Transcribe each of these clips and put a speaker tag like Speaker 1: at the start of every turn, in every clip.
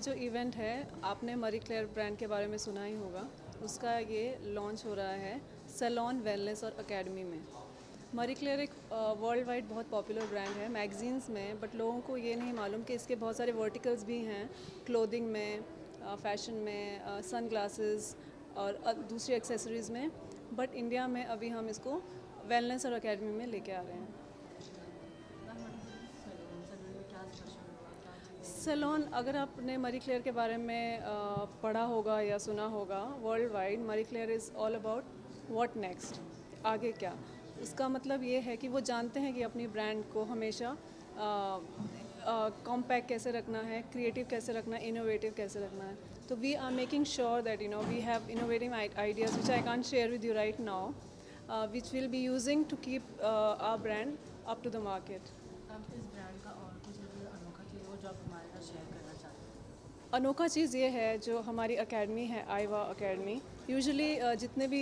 Speaker 1: जो इवेंट है, आपने मरी क्लेयर ब्रांड के बारे में सुना ही होगा। उसका ये लॉन्च हो रहा है सैलॉन वेलनेस और एकेडमी में। मरी क्लेयर एक वर्ल्ड वाइड बहुत पॉपुलर ब्रांड है मैगजीन्स में, बट लोगों को ये नहीं मालूम कि इसके बहुत सारे वर्टिकल्स भी हैं, क्लोथिंग में, फैशन में, सन ग्लासेस और दूसरी एक्सेसरीज़ में। बट इंडिया में अभी हम इसको वेलनेस और एकेडमी में लेके आ रहे हैं। सैलॉन, अगर आपने मरी क्लेयर के बारे में पढ़ा होगा या सुना होगा, world wide Marie Claire is all about what next, आगे क्या। उसका मतलब ये है कि वो जानते हैं कि अपनी ब्रांड को हमेशा कॉम्पैक्ट कैसे रखना है, क्रिएटिव कैसे रखना है, इनोवेटिव कैसे रखना है। तो we are making sure that we have innovative ideas which I can't share with you right now, which will be using to keep our brand up to the market.
Speaker 2: इस brand का और कुछ अनोखा चीज़ हो जो आप हमारे साथ शेयर करना चाहते हैं?
Speaker 1: अनोखा चीज़ ये है जो हमारी एकेडमी है, आईवा एकेडमी। यूजुअली जितने भी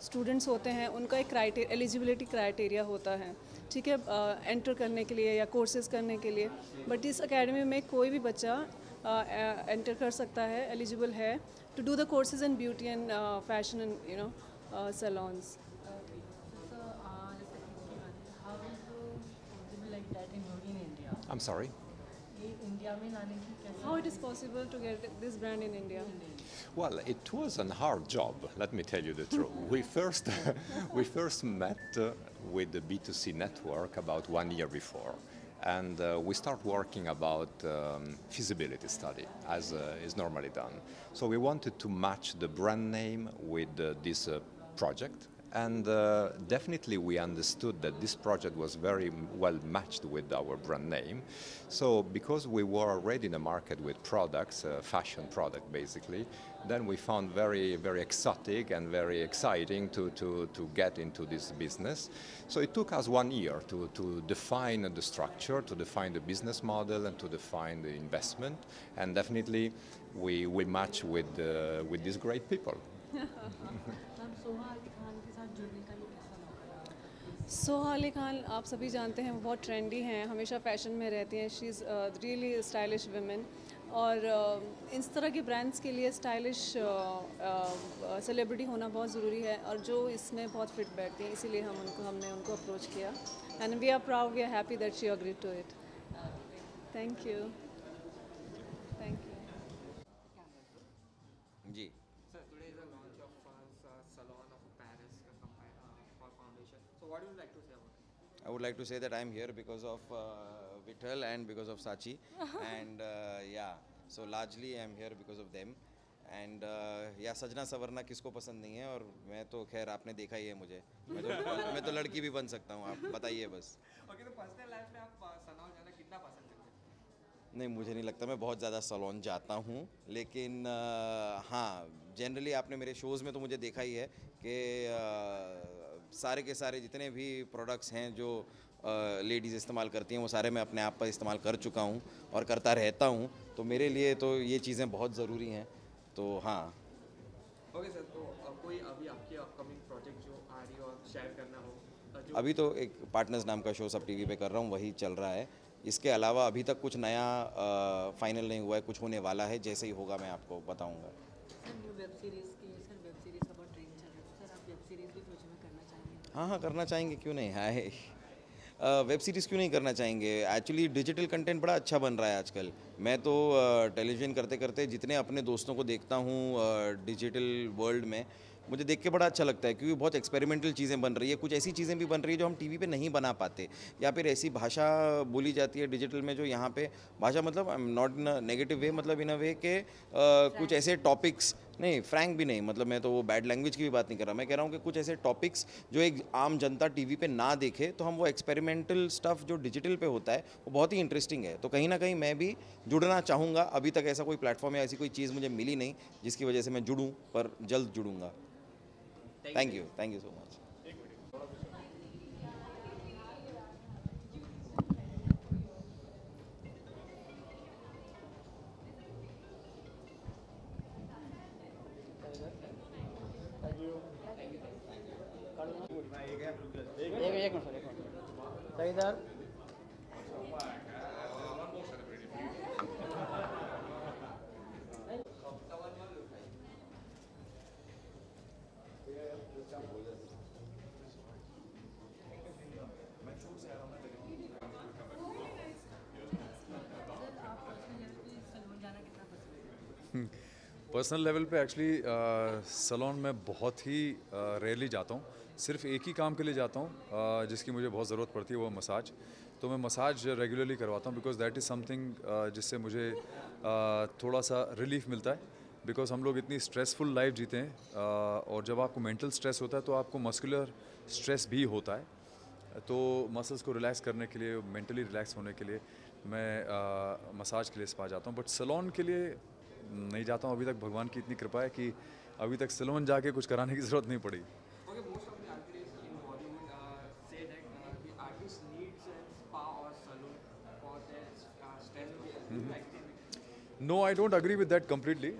Speaker 1: स्टूडेंट्स होते हैं उनका एक एलिजिबिलिटी क्राइटेरिया होता है, ठीक है, एंटर करने के लिए या कोर्सेज करने के लिए। बट इस एकेडमी में कोई भी बच्चा एंटर कर सकता है, एलिजिबल है to do the courses in beauty and fashion and salons.
Speaker 3: I'm sorry?
Speaker 1: How it is possible to get this brand in India?
Speaker 3: Well, it was a hard job, let me tell you the truth. We first met with the B2C network about 1 year before. And we start working about feasibility study, as is normally done. So we wanted to match the brand name with this project. And definitely we understood that this project was very well matched with our brand name. So because we were already in the market with products, fashion product basically, then we found very, very exotic and very exciting to get into this business. So it took us 1 year to define the structure, to define the business model and to define the investment. And definitely we match with these great people.
Speaker 1: Soha Ali Khan आप सभी जानते हैं, वो बहुत trendy हैं, हमेशा fashion में रहती हैं। She is really stylish women. और इस तरह के ब्रांड्स के लिए स्टाइलिश सेलिब्रिटी होना बहुत ज़रूरी है, और जो इसमें बहुत फिट बैठती हैं, इसीलिए हमने उनको अप्रोच किया। And we are proud, we are happy that she agreed to it. Thank you. Thank you
Speaker 4: ji.
Speaker 5: Sir, today is the launch of Salon of Paris for foundation. So what do you like to say about it?
Speaker 4: I would like to say that I am here because of Vittal and because of Sachi. And yeah, so largely I am here because of them. And yeah, सजना सवरना किसको पसंद नहीं है, और मैं तो खैर आपने देखा ही है मुझे, मैं तो लड़की भी बन सकता हूँ, आप बताइए बस।
Speaker 5: Okay, तो पर्सनल लाइफ में आप सलॉन जाना कितना पसंद करते हैं?
Speaker 4: नहीं, मुझे नहीं लगता मैं बहुत ज़्यादा सैलून जाता हूँ, लेकिन हाँ, जनरली आपने मेरे शोज़ में तो मुझे देखा ही है कि सारे के सारे जितने भी प्रोडक्ट्स हैं जो लेडीज़ इस्तेमाल करती हैं, वो सारे मैं अपने आप पर इस्तेमाल कर चुका हूँ और करता रहता हूँ। तो मेरे लिए तो ये चीज़ें बहुत ज़रूरी हैं, तो हाँ।
Speaker 5: ओके सर, तो कोई अभी आपकी अपकमिंग प्रोजेक्ट जो आ रही हो और शेयर करना हो?
Speaker 4: अभी तो एक पार्टनर्स नाम का शो सब टीवी पे कर रहा हूँ, वही चल रहा है। इसके अलावा अभी तक कुछ नया फाइनल नहीं हुआ है, कुछ होने वाला है, जैसे ही होगा मैं आपको बताऊंगा।
Speaker 2: सर, न्यू वेब सीरीज़ का बहुत ट्रेंड चल रहा है, सर आप वेब सीरीज़ भी फ्यूचर में करना चाहेंगे?
Speaker 4: हाँ, करना चाहेंगे, क्यों नहीं है। वेब सीरीज़ क्यों नहीं करना चाहेंगे। एक्चुअली डिजिटल कंटेंट बड़ा अच्छा बन रहा है आजकल। मैं तो टेलीविज़न करते करते जितने अपने दोस्तों को देखता हूँ डिजिटल वर्ल्ड में, मुझे देख के बड़ा अच्छा लगता है, क्योंकि बहुत एक्सपेरिमेंटल चीज़ें बन रही है, कुछ ऐसी चीज़ें भी बन रही है जो हम टीवी पे नहीं बना पाते, या फिर ऐसी भाषा बोली जाती है डिजिटल में जो यहाँ पे भाषा, मतलब not in a negative way, मतलब इन अ वे के कुछ ऐसे टॉपिक्स, नहीं फ्रैंक भी नहीं, मतलब मैं तो वो बैड लैंग्वेज की भी बात नहीं कर रहा, मैं कह रहा हूँ कि कुछ ऐसे टॉपिक्स जो एक आम जनता टीवी पे ना देखे, तो हम वो एक्सपेरिमेंटल स्टफ़ जो डिजिटल पे होता है वो बहुत ही इंटरेस्टिंग है। तो कहीं ना कहीं मैं भी जुड़ना चाहूँगा। अभी तक ऐसा कोई प्लेटफॉर्म या ऐसी कोई चीज़ मुझे मिली नहीं जिसकी वजह से मैं जुड़ूँ, पर जल्द जुड़ूँगा। Thank you so much.
Speaker 6: एक मिनट सर, इधर
Speaker 7: पर्सनल लेवल पे एक्चुअली सलोन में बहुत ही रेयरली जाता हूँ, सिर्फ एक ही काम के लिए जाता हूँ जिसकी मुझे बहुत ज़रूरत पड़ती है, वो मसाज। तो मैं मसाज रेगुलरली करवाता हूँ बिकॉज दैट इज़ समथिंग जिससे मुझे थोड़ा सा रिलीफ मिलता है। बिकॉज हम लोग इतनी स्ट्रेसफुल लाइफ जीते हैं और जब आपको मेंटल स्ट्रेस होता है तो आपको मस्कुलर स्ट्रेस भी होता है। तो मसल्स को रिलैक्स करने के लिए, मेंटली रिलैक्स होने के लिए मैं मसाज के लिए स्पा जाता हूँ, बट सलोन के लिए नहीं जाता हूँ अभी तक। भगवान की इतनी कृपा है कि अभी तक सलोन जाके कुछ कराने की ज़रूरत नहीं पड़ी।
Speaker 5: Okay, most of the artists in Bollywood say that the artist needs a spa or salon for their stress. Do you agree with it?
Speaker 7: No, I don't agree with that completely.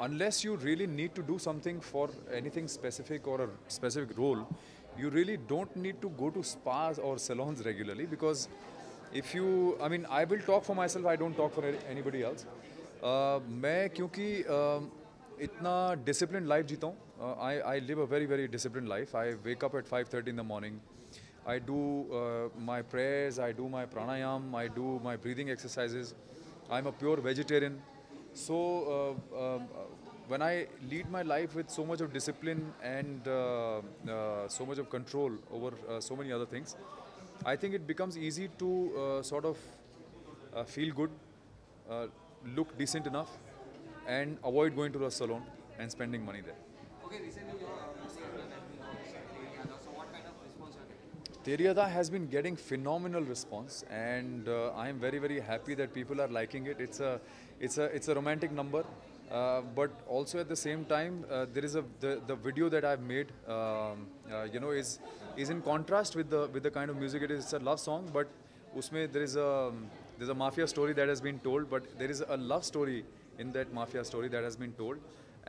Speaker 7: Unless you really need to do something for anything specific or a specific role, you really don't need to go to spas or salons regularly because if you, I mean, I will talk for myself, I don't talk for anybody else. मैं क्योंकि इतना discipline life जीता हूँ, I live a very very discipline life. I wake up at 5:30 in the morning. I do my prayers, I do my pranayam, I do my breathing exercises. I'm a pure vegetarian. So when I lead my life with so much of discipline and so much of control over so many other things, I think it becomes easy to sort of feel good, look decent enough, and avoid going to the salon and spending money there.
Speaker 5: Okay, recently your music has been launched at Teriada. So what kind of response you are getting?
Speaker 7: Teriada has been getting phenomenal response, and I am very very happy that people are liking it. It's a romantic number, but also at the same time there is the video that I've made, is in contrast with the kind of music it is. It's a love song, but usme there's a mafia story that has been told, but there is a love story in that mafia story that has been told,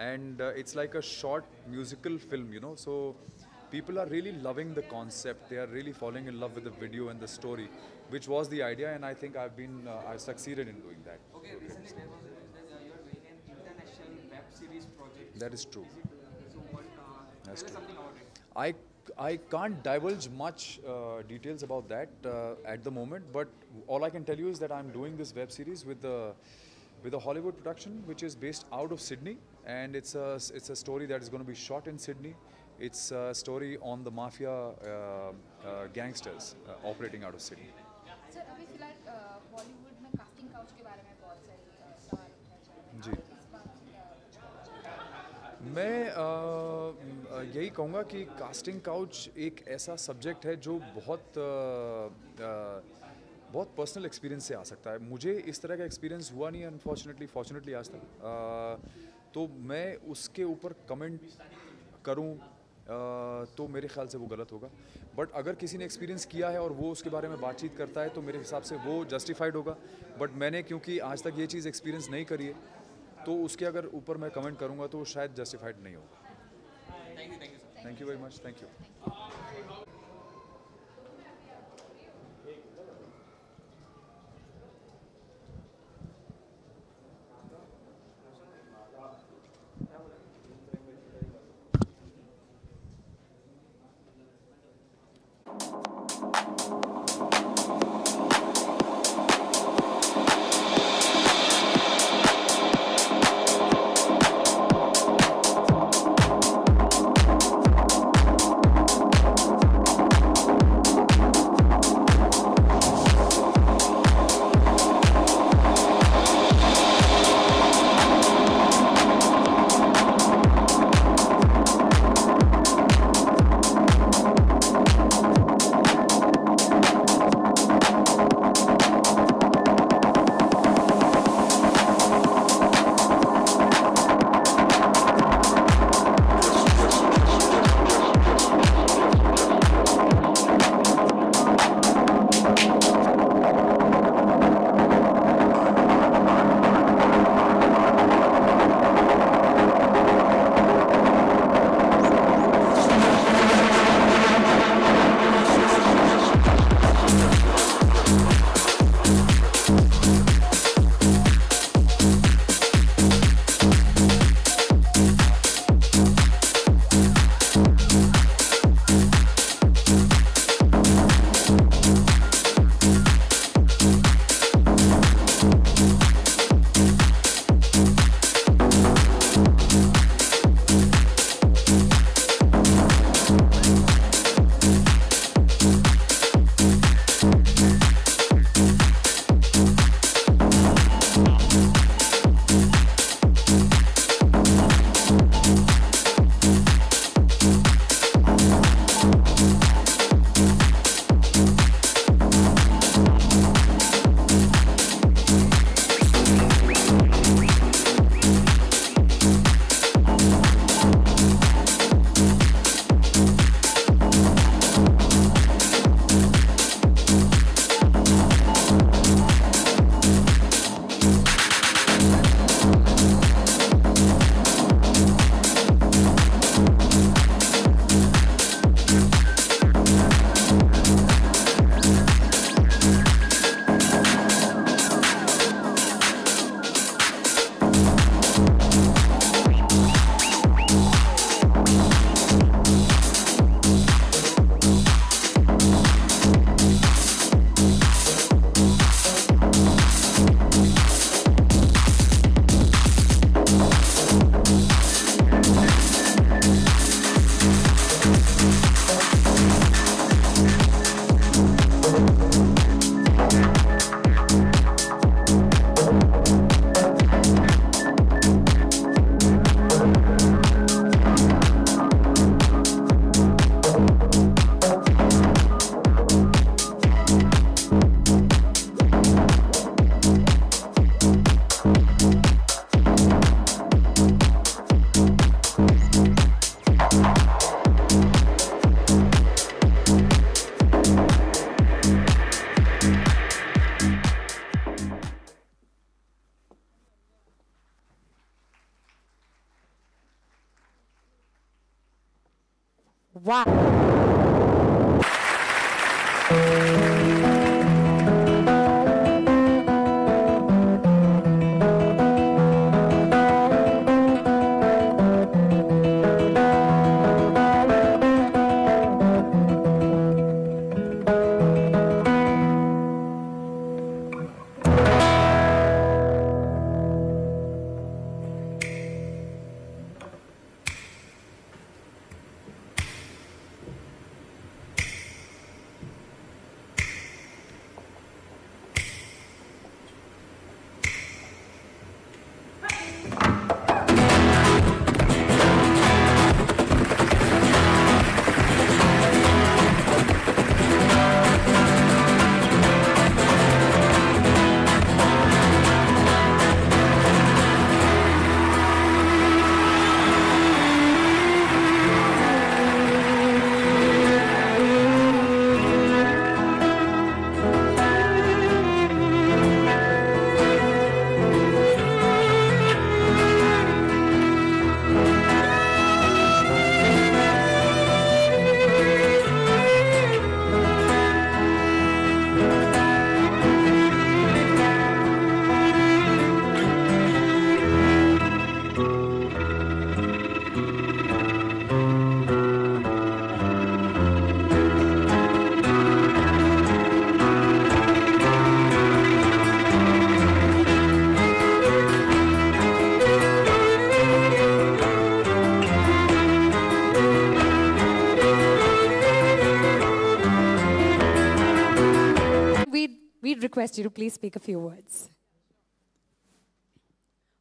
Speaker 7: and it's like a short musical film, so people are really loving the concept. They are really falling in love with the video and the story, which was the idea, and I think I've succeeded in doing that.
Speaker 5: Okay, recently there was news that you are doing an international web series project.
Speaker 7: That is true.
Speaker 5: So what? Tell us something about it.
Speaker 7: I can't divulge much details about that at the moment, but all I can tell you is that I'm doing this web series with a Hollywood production which is based out of Sydney, and it's a story that is going to be shot in Sydney. It's a story on the mafia gangsters operating out of Sydney.
Speaker 8: Sir अभी फिलहाल बॉलीवुड में casting couch के बारे में बहुत सारे सवाल उठाए जा रहे हैं।
Speaker 7: जी। मैं यही कहूँगा कि कास्टिंग काउच एक ऐसा सब्जेक्ट है जो बहुत पर्सनल एक्सपीरियंस से आ सकता है। मुझे इस तरह का एक्सपीरियंस हुआ नहीं है फॉर्चुनेटली आज तक, तो मैं उसके ऊपर कमेंट करूँ तो मेरे ख्याल से वो गलत होगा। बट अगर किसी ने एक्सपीरियंस किया है और वो उसके बारे में बातचीत करता है तो मेरे हिसाब से वो जस्टिफाइड होगा। बट मैंने क्योंकि आज तक ये चीज़ एक्सपीरियंस नहीं करी है, तो उसके अगर ऊपर मैं कमेंट करूँगा तो वो शायद जस्टिफाइड नहीं होगा। Thank you very much. Thank you.
Speaker 9: Wow. We'd request you to please speak a few words.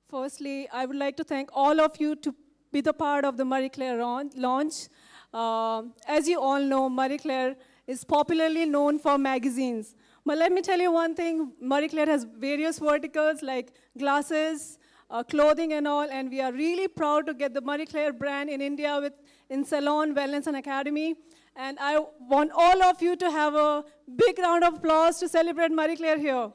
Speaker 1: Firstly, I would like to thank all of you to be the part of the Marie Claire launch. As you all know, Marie Claire is popularly known for magazines. But let me tell you one thing, Marie Claire has various verticals like glasses, clothing and all, and we are really proud to get the Marie Claire brand in India in Salon Wellness and Academy. And I want all of you to have a big round of applause to celebrate Marie Claire here.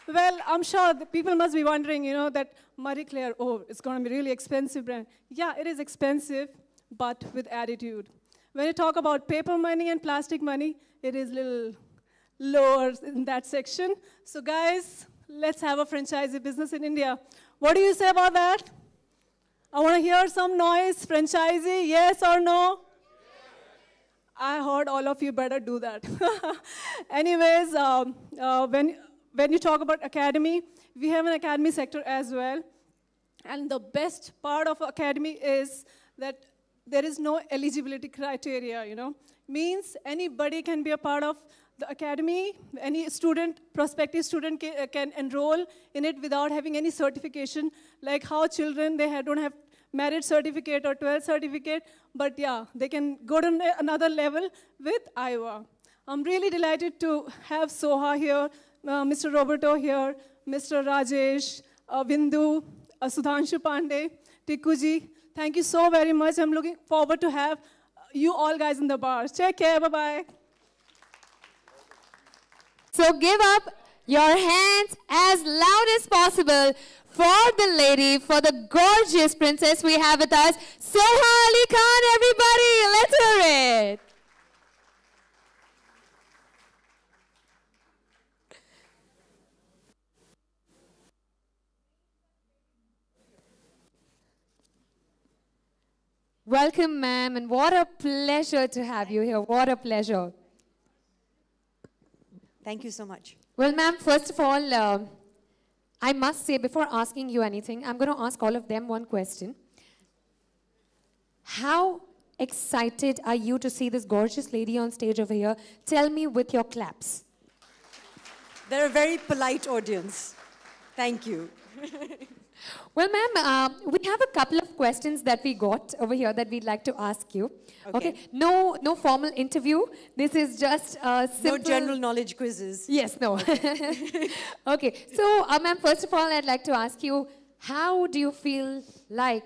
Speaker 1: Well, I'm sure the people must be wondering, that Marie Claire, oh, it's going to be really expensive brand. Yeah, it is expensive, but with attitude. When you talk about paper money and plastic money, it is a little lower in that section. So guys, let's have a franchisee business in India. What do you say about that? I want to hear some noise. Franchisee, yes or no? I heard all of you better do that. Anyways, when you talk about academy, we have an academy sector as well. And the best part of academy is that there is no eligibility criteria, Means anybody can be a part of the academy. Any student, prospective student can enroll in it without having any certification, like how children, don't have merit certificate or 12th certificate, but yeah, they can go to another level with Iowa. I'm really delighted to have Soha here, Mr. Roberto here, Mr. Rajesh, Bindu, Sudhanshu Pandey, Tikuji. Thank you so very much. I'm looking forward to have you all guys in the bars. Take care. Bye-bye.
Speaker 9: So give up your hands as loud as possible for the lady, for the gorgeous princess we have with us, Soha Ali Khan, everybody. Let's hear it. Welcome, ma'am, and what a pleasure to have you here. What a pleasure.
Speaker 10: Thank you so much.
Speaker 9: Well, ma'am, first of all, I must say, before asking you anything, I'm going to ask all of them one question. How excited are you to see this gorgeous lady on stage over here? Tell me with your claps.
Speaker 10: They're a very polite audience. Thank you.
Speaker 9: Well, ma'am, we have a couple of questions that we got over here that we'd like to ask you. Okay. No formal interview. This is just simple...
Speaker 10: No general knowledge quizzes.
Speaker 9: Yes, no. Okay. So, ma'am, first of all, I'd like to ask you, how do you feel like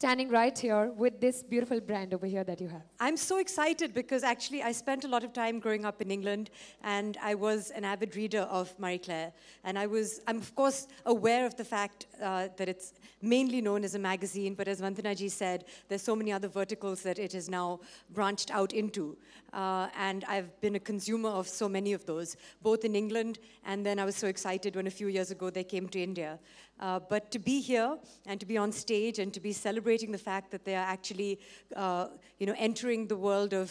Speaker 9: standing right here with this beautiful brand over here that you have?
Speaker 10: I'm so excited because actually I spent a lot of time growing up in England and I was an avid reader of Marie Claire. And I'm of course aware of the fact that it's mainly known as a magazine, but as Vandana ji said, there's so many other verticals that it has now branched out into. And I've been a consumer of so many of those, both in England, and then I was so excited when a few years ago they came to India. But to be here and to be on stage and to be celebrating the fact that they are actually, entering the world of,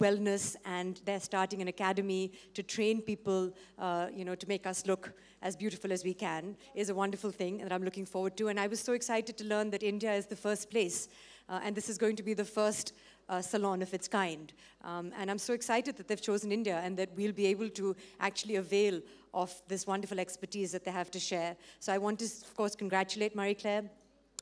Speaker 10: wellness, and they're starting an academy to train people, to make us look as beautiful as we can, is a wonderful thing that I'm looking forward to. And I was so excited to learn that India is the first place, and this is going to be the first salon of its kind. And I'm so excited that they've chosen India and that we'll be able to actually avail of this wonderful expertise that they have to share. So I want to, of course, congratulate Marie Claire.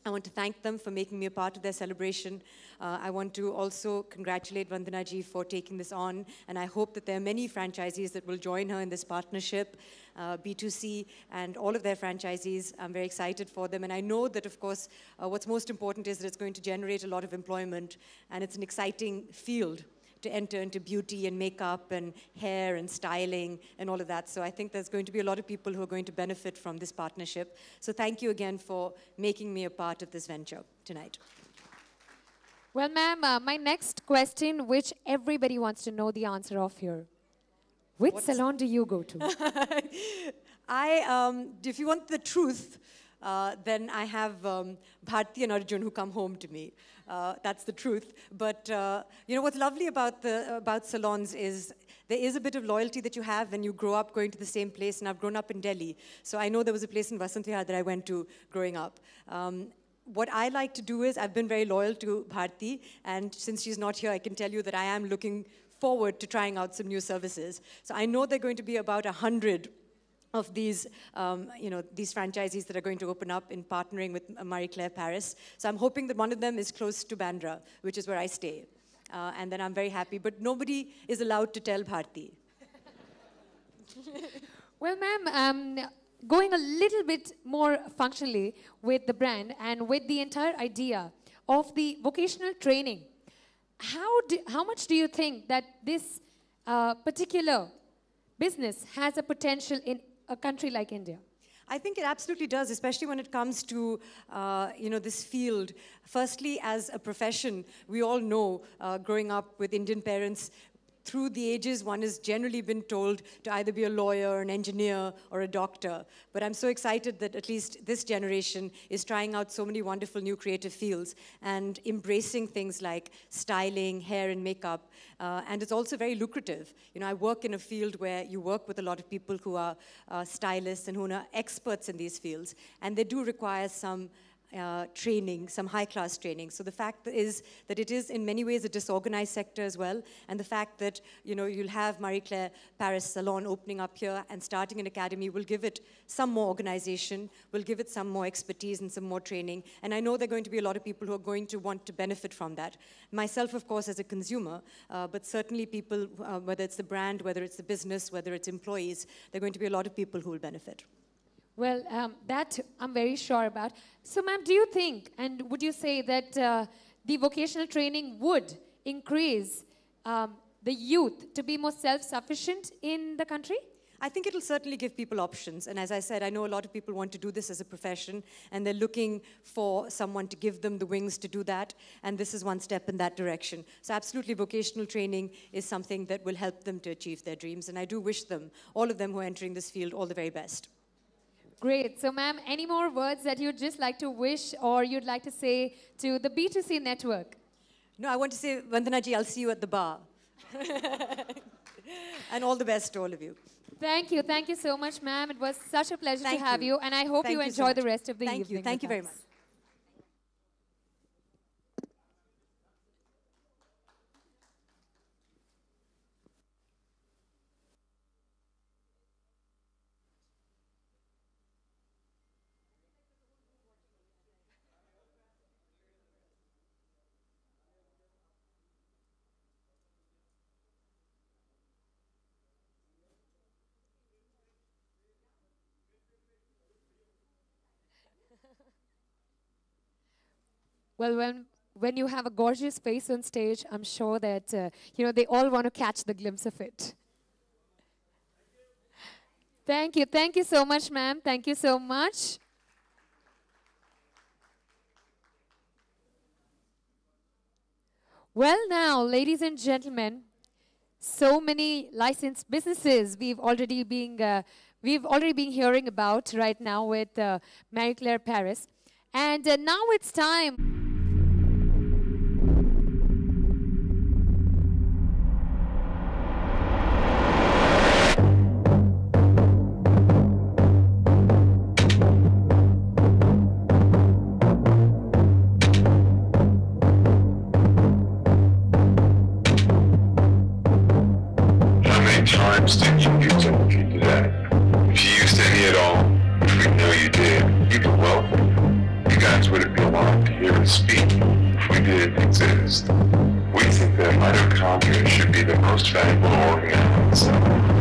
Speaker 10: I want to thank them for making me a part of their celebration. I want to also congratulate Vandana ji for taking this on, and I hope that there are many franchisees that will join her in this partnership, B2C, and all of their franchisees. I'm very excited for them, and I know that, of course, what's most important is that it's going to generate a lot of employment, and it's an exciting field to enter into beauty and makeup and hair and styling and all of that. So I think there's going to be a lot of people who are going to benefit from this partnership. So thank you again for making me a part of this venture tonight.
Speaker 9: Well, ma'am, my next question, which everybody wants to know the answer of here. Which salon do you go to?
Speaker 10: If you want the truth, then I have Bharti and Arjun who come home to me. That's the truth. But what's lovely about salons is there is a bit of loyalty that you have when you grow up going to the same place. And I've grown up in Delhi, so I know there was a place in Vasant Vihar that I went to growing up. What I like to do is I've been very loyal to Bharti, and since she's not here, I can tell you that I am looking forward to trying out some new services. So I know there are going to be about 100 of these, these franchisees that are going to open up in partnering with Marie Claire Paris. So I'm hoping that one of them is close to Bandra, which is where I stay. And then I'm very happy. But nobody is allowed to tell Bharti.
Speaker 9: Well, ma'am, going a little bit more functionally with the brand and with the entire idea of the vocational training, how much do you think that this particular business has a potential in a country like India?
Speaker 10: I think it absolutely does, especially when it comes to, this field. Firstly, as a profession, we all know, growing up with Indian parents, through the ages, one has generally been told to either be a lawyer, an engineer, or a doctor. But I'm so excited that at least this generation is trying out so many wonderful new creative fields and embracing things like styling, hair, and makeup. And it's also very lucrative. I work in a field where you work with a lot of people who are stylists and who are experts in these fields. And they do require some training, some high-class training. So the fact is that it is in many ways a disorganized sector as well, and the fact that you'll have Marie Claire Paris Salon opening up here and starting an academy will give it some more organization, will give it some more expertise and some more training, and I know there are going to be a lot of people who are going to want to benefit from that. Myself, of course, as a consumer, but certainly people, whether it's the brand, whether it's the business, whether it's employees, there are going to be a lot of people who will benefit.
Speaker 9: Well, that I'm very sure about. So, ma'am, do you think, and would you say that the vocational training would increase the youth to be more self-sufficient in the country?
Speaker 10: I think it'll certainly give people options. And as I said, I know a lot of people want to do this as a profession, and they're looking for someone to give them the wings to do that. And this is one step in that direction. So absolutely, vocational training is something that will help them to achieve their dreams. And I do wish them, all of them who are entering this field, all the very best.
Speaker 9: Great. So, ma'am, any more words that you'd just like to wish or you'd like to say to the B2C network?
Speaker 10: No, I want to say, Vandana ji, I'll see you at the bar. And all the best to all of you.
Speaker 9: Thank you. Thank you so much, ma'am. It was such a pleasure to have you. And I hope you enjoy the rest of the evening.
Speaker 10: Thank you very much.
Speaker 9: Well, when you have a gorgeous face on stage, I'm sure that they all want to catch the glimpse of it. Thank you so much, ma'am. Thank you so much. Well, now, ladies and gentlemen, so many licensed businesses we've already been hearing about right now with Marie Claire Paris, and now it's time.
Speaker 11: Times did you use energy today? If you used any at all, which we know you did, you'd be welcome. You guys wouldn't be allowed to hear us speak if we didn't exist. We think that mitochondria should be the most valuable organ in itself.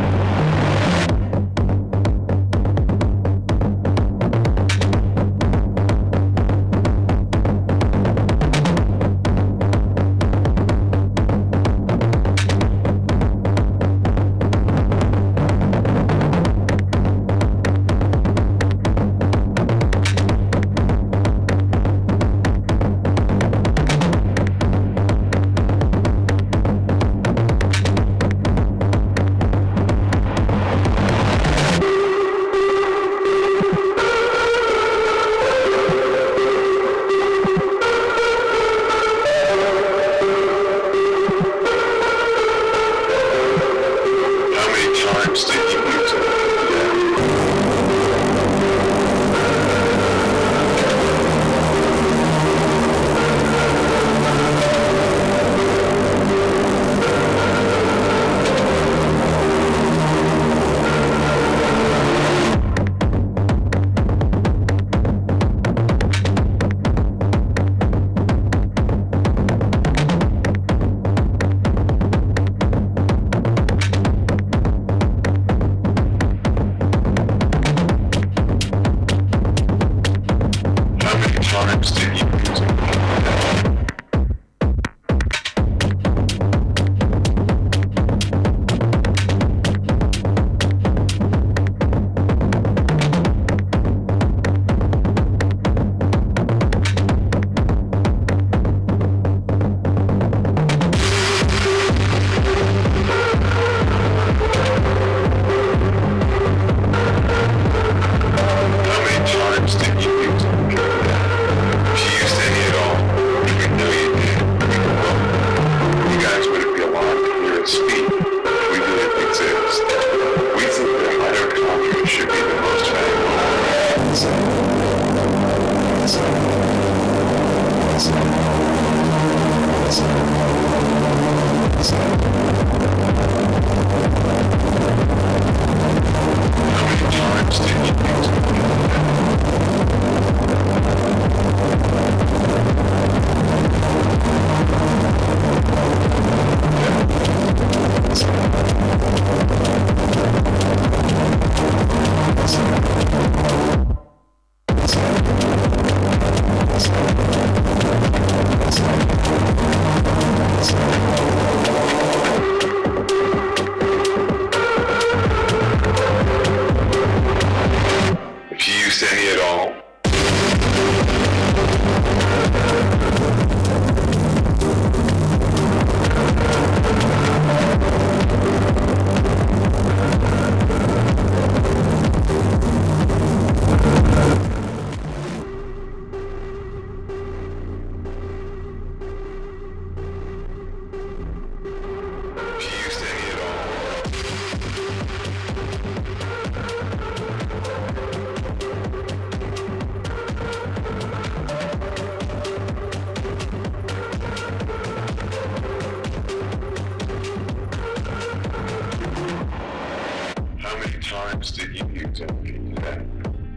Speaker 11: times did you use energy today?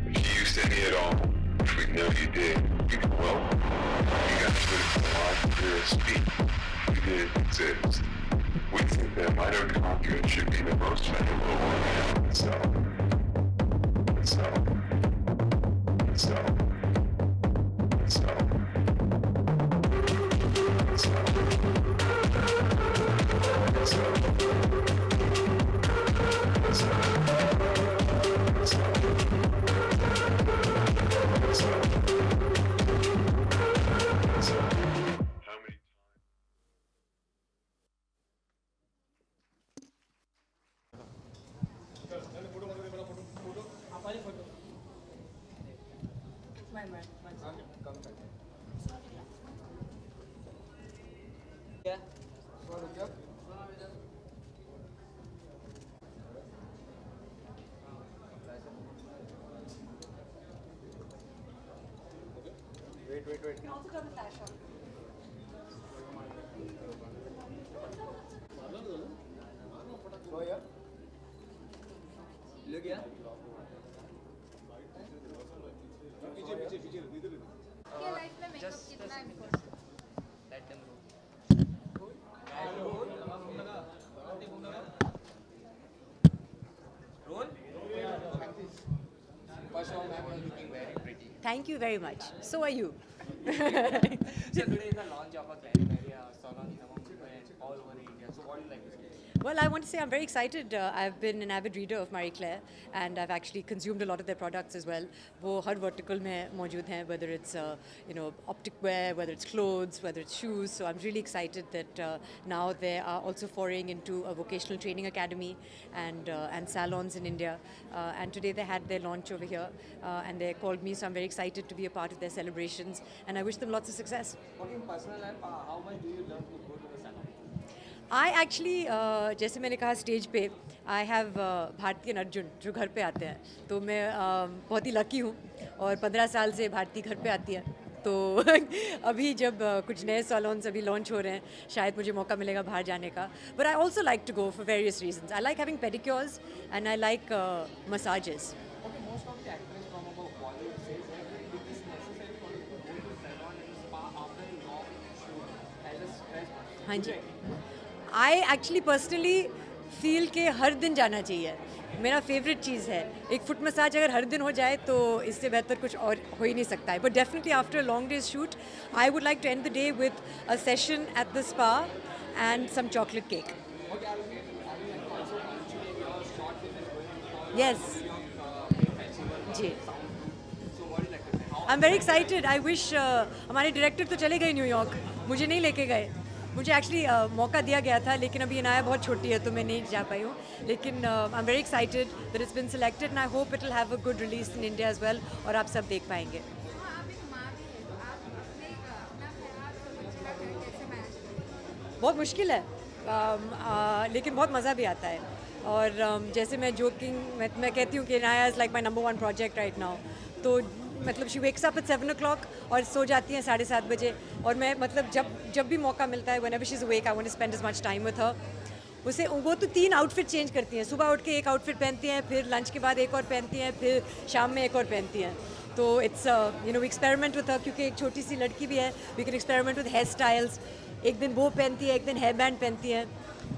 Speaker 11: If you used any at all, which we know you did, well, you guys would have been alive to hear us speak. We didn't exist. We think that mitochondria should be the most valuable organ in itself. Itself. Itself. Itself.
Speaker 8: आपके life में makeup कितना important?
Speaker 10: Thank you very much. So are you.
Speaker 5: So today is the launch of a Claire Paris Salon Wellness all over India. So what do you like to say?
Speaker 10: Well, I want to say I'm very excited. I've been an avid reader of Marie Claire, and I've actually consumed a lot of their products as well. वो हर vertical में मौजूद हैं, whether it's optic wear, whether it's clothes, whether it's shoes. So I'm really excited that now they are also foraying into a vocational training academy and salons in India. And today they had their launch over here, and they called me. So I'm very excited to be a part of their celebrations, and I wish them lots of success.
Speaker 5: Okay, in personal life, how much do you love to go to the salon?
Speaker 10: I actually, जैसे मैंने कहा stage पे, I have Bharti and Arjun जो घर पे आते हैं, तो मैं बहुत ही लकी हूँ और 15 साल से भारती घर पे आती है, तो अभी जब कुछ नए सैलून्स अभी लॉन्च हो रहे हैं, शायद मुझे मौका मिलेगा बाहर जाने का. But I also like to go for various reasons. I like having pedicures and I like massages.
Speaker 5: Okay, most of the actors from above Bollywood says that it is necessary for you to go to salon and spa after a long shoot as a stress.
Speaker 10: हाँ जी. I actually personally feel कि हर दिन जाना चाहिए. मेरा favourite चीज़ है. एक foot massage अगर हर दिन हो जाए तो इससे बेहतर कुछ और हो ही नहीं सकता है. But definitely after a long day's shoot, I would like to end the day with a session at the spa and some chocolate cake. Yes. जी. I'm very excited. I wish हमारे डायरेक्टर तो चले गए New York, मुझे नहीं लेके गए. मुझे एक्चुअली मौका दिया गया था, लेकिन अभी इनाया बहुत छोटी है तो मैं नहीं जा पाई हूँ. लेकिन I am very excited that it's been selected and I hope it will have a good release in India as well और आप सब देख पाएंगे. बहुत मुश्किल है, लेकिन बहुत मज़ा भी आता है. और जैसे मैं जोकिंग मैं कहती हूँ कि Inaya is like my number 1 project right now. तो मतलब she wakes up at 7 o'clock और सो जाती हैं 7:30 बजे. और मैं मतलब जब भी मौका मिलता है, whenever she's awake, I want to spend as much time with her. उसे वो तो 3 आउटफिट चेंज करती हैं. सुबह उठ के एक आउटफिट पहनती हैं, फिर लंच के बाद एक और पहनती हैं, फिर शाम में एक और पहनती हैं. तो it's we experiment with her, क्योंकि एक छोटी सी लड़की भी है. We can experiment with hair styles. एक दिन वो पहनती है, एक दिन हेयर बैंड पहनती हैं.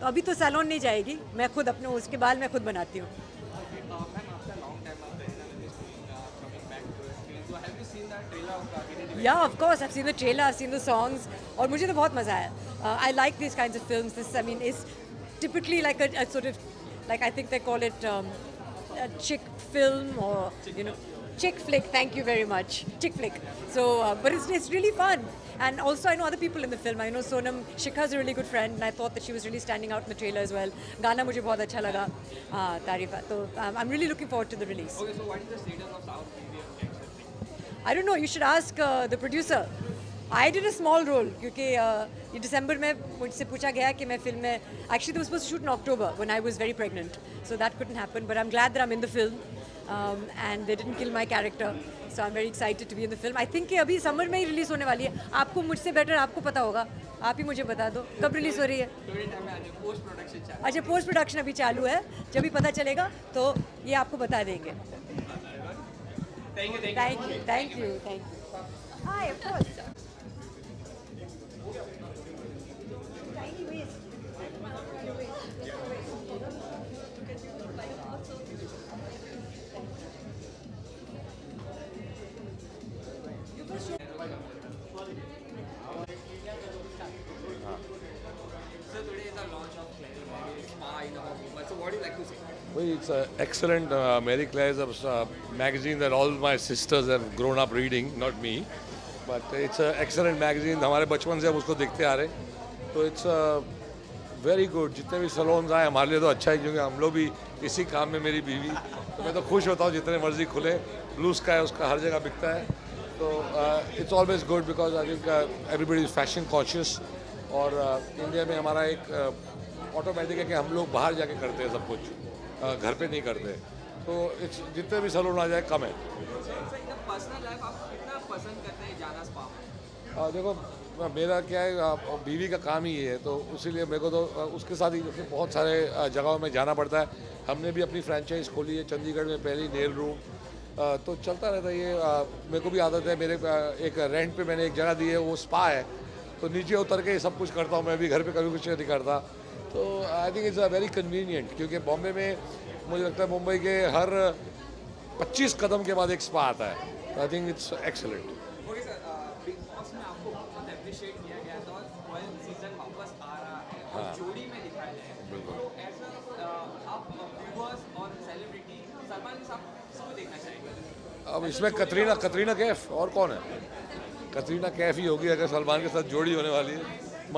Speaker 10: तो अभी तो सैलून नहीं जाएगी, मैं खुद अपने उसके बाल मैं खुद बनाती हूँ. Yeah, of course. I've seen the trailer, I've seen the songs, और मुझे तो बहुत मज़ा आया. I like these kinds of films. This, I mean, is typically like a sort of, like I think they call it a chick film or chick flick. Thank you very much, chick flick. So, but it's really fun. And also, I know other people in the film. I know Sonam Shikha's a really good friend, and I thought that she was really standing out in the trailer as well. Gana मुझे बहुत अच्छा लगा, तारीफ. So I'm really looking forward to the release.
Speaker 5: Okay, so what is the status of South Indian action?
Speaker 10: I don't know. You should ask the producer. I did a small role क्योंकि ये दिसंबर में मुझसे पूछा गया कि मैं film में. Actually, they were supposed to shoot in October when I was very pregnant, so that couldn't happen. But I'm glad that I'm in the film, and they didn't kill my character. So I'm very excited to be in the film. I think कि अभी summer में ही release होने वाली है. आपको मुझसे better आपको पता होगा. आप ही मुझे बता दो कब रिलीज हो रही है. अच्छा, पोस्ट प्रोडक्शन अभी चालू है. जब भी पता चलेगा तो ये आपको बता देंगे. Thank you. Hi, of course.
Speaker 12: It's excellent. Marie Claire is a magazine that all my sisters have grown up reading, not me. But it's an excellent magazine. हमारे बचपन से हम उसको देखते आ रहे. तो it's very good. जितने भी सलोन्स आए हमारे लिए तो अच्छा है, क्योंकि हम लोग भी इसी काम में, मेरी बीवी, तो मैं तो खुश होता हूँ जितने मर्जी खुले, ब्लू स्काई उसका हर जगह बिकता है। तो it's always good because I think everybody is fashion conscious. और इंडिया में हमारा एक ऑटोमेटिक है कि हम लोग बाहर जाके करते हैं सब कुछ, घर पे नहीं करते। तो इट्स जितने भी सैलून आ जाए कम है।
Speaker 5: पर्सनल लाइफ आप कितना पसंद करते हैं जाना स्पा में?
Speaker 12: देखो मेरा क्या है, बीवी का काम ही ये है, तो इसीलिए मेरे को तो उसके साथ ही बहुत सारे जगहों में जाना पड़ता है। हमने भी अपनी फ्रेंचाइज खोली है चंडीगढ़ में, पहली नेल रूम, तो चलता रहता है ये। मेरे को भी आदत है, मेरे एक रेंट पे मैंने एक जगह दी है, वो स्पा है, तो नीचे उतर के सब कुछ करता हूँ मैं भी, घर पे कभी कुछ नहीं करता। तो I think it's a very convenient, क्योंकि बॉम्बे में मुझे लगता है मुंबई के हर 25 कदम के बाद एक स्पा आता है। तो I think it's excellent.
Speaker 5: Okay sir, big boss में आपको बहुत अप्रिशिएट किया गया था और 12 सीजन वापस आ रहा है और जोड़ी में दिखाया जाएगा। तो ऐसा आप व्यूअर्स और सेलिब्रिटी सलमान साहब किसको देखना चाहेंगे?
Speaker 12: अब इसमें कतरीना कैफ और कौन है? कतरीना कैफ ही होगी अगर सलमान के साथ जोड़ी होने वाली है।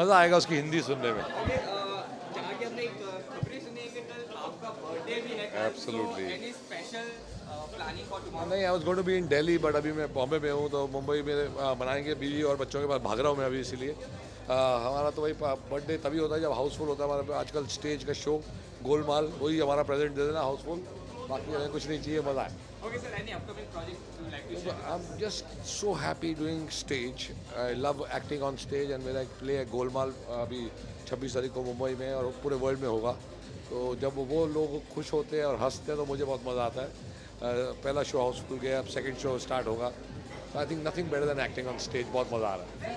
Speaker 12: मज़ा आएगा उसकी हिंदी सुनने में।
Speaker 5: जहाँ की हमने एक खबरें सुनी है कि कल आपका बर्थडे भी है।
Speaker 12: Absolutely.
Speaker 5: So, any special planning for tomorrow?
Speaker 12: नहीं, I was going to be in Delhi, but अभी मैं बॉम्बे में हूँ, तो मुंबई में बनाएंगे। बीवी और बच्चों के पास भाग रहा हूँ मैं अभी, इसीलिए हमारा तो वही बर्थडे तभी होता है जब हाउसफुल होता है हमारा। आजकल स्टेज का शो गोलमाल, वही हमारा प्रेजेंट दे देना हाउसफुल, बाकी हमें कुछ नहीं चाहिए, मज़ा है।
Speaker 5: Okay, sir. Any upcoming project you like to share?
Speaker 12: I'm just so happy doing stage. I love acting on stage, and मेरा एक प्ले है गोलमाल, अभी 26 तारीख को मुंबई में और पूरे वर्ल्ड में होगा। तो जब वो लोग खुश होते हैं और हंसते हैं तो मुझे बहुत मज़ा आता है। पहला शो हाउसफुल गया, अब सेकंड शो स्टार्ट होगा। I think nothing better than acting on stage, बहुत मज़ा आ रहा है।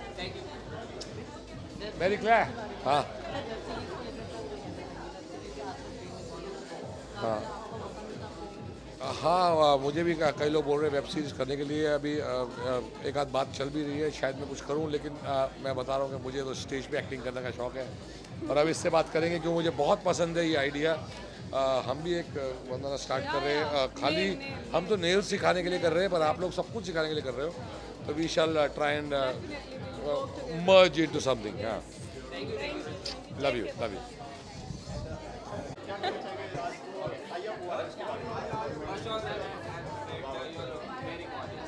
Speaker 12: मेरी क्लेयर, हाँ हाँ हाँ, मुझे भी कई लोग बोल रहे हैं वेब सीरीज़ करने के लिए। अभी एक आध बात चल भी रही है, शायद मैं कुछ करूं, लेकिन मैं बता रहा हूं कि मुझे तो स्टेज पे एक्टिंग करने का शौक़ है। और अब इससे बात करेंगे क्यों, मुझे बहुत पसंद है ये आइडिया। हम भी एक बनाना स्टार्ट कर रहे हैं, खाली हम तो नेल सिखाने के लिए कर रहे हैं, पर आप लोग सब कुछ सिखाने के लिए कर रहे हो। तो we shall try and merge into something. हाँ, love you, love you.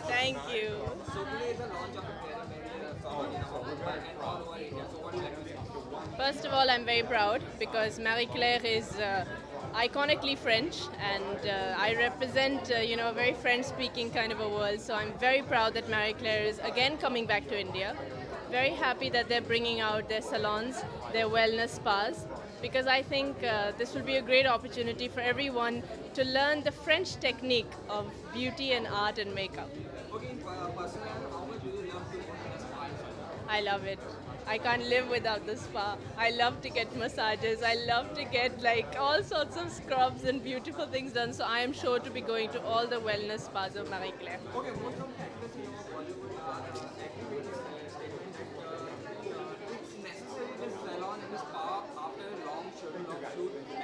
Speaker 13: Thank you.
Speaker 5: So today is the launch of a and all over India. So what do you like to say?
Speaker 13: First of all, I'm very proud because Marie Claire is iconically French, and I represent a very French-speaking kind of a world. So I'm very proud that Marie Claire is again coming back to India. Very happy that they're bringing out their salons, their wellness spas, because I think this will be a great opportunity for everyone to learn the French technique of beauty and art and makeup.
Speaker 5: Okay, personally, how much do you love to go to the spa?
Speaker 13: I love it. I can't live without the spa. I love to get massages. I love to get like all sorts of scrubs and beautiful things done. So I am sure to be going to all the wellness spas of Marie Claire.
Speaker 5: Okay, most of the actors here of Bollywood are activating statement that it's necessary this salon and the spa after a long shoot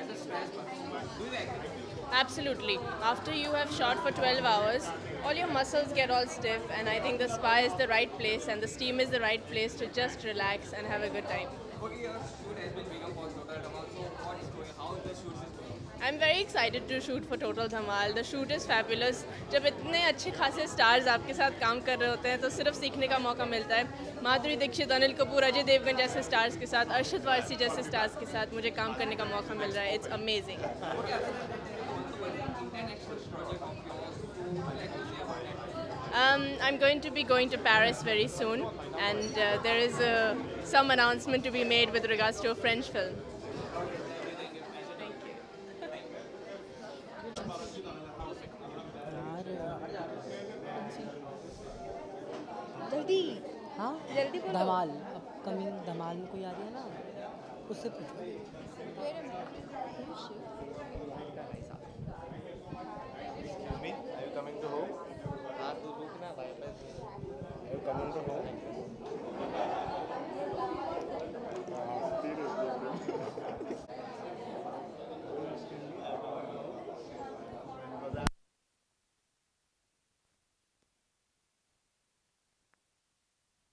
Speaker 5: as a stress buster. Do you agree?
Speaker 13: Absolutely. After you have shot for 12 hours, all your muscles get all stiff, and I think the spa is the right place and the steam is the right place to just relax and have a good time.
Speaker 5: Okay, your shoot has been big up for Total Dhamal. So what is going? How the shoot is going?
Speaker 13: I'm very excited to shoot for Total Dhamal. The shoot is fabulous. जब इतने अच्छे खासे stars आपके साथ काम कर रहे होते हैं तो सिर्फ सीखने का मौका मिलता है। माधुरी दीक्षित, अनिल कपूर, अजय देवगन जैसे स्टार्स के साथ, अर्शद वारसी जैसे स्टार्स के साथ मुझे काम करने का मौका मिल रहा है। It's amazing. I'm going to be going to Paris very soon, and there is some announcement to be made with regards to a French film.
Speaker 2: जल्दी हाँ जल्दी बोलो। धमाल अपकमिंग धमाल में कोई आ रही है ना, उससे पूछो।
Speaker 14: Are you coming to home? Are you coming to home?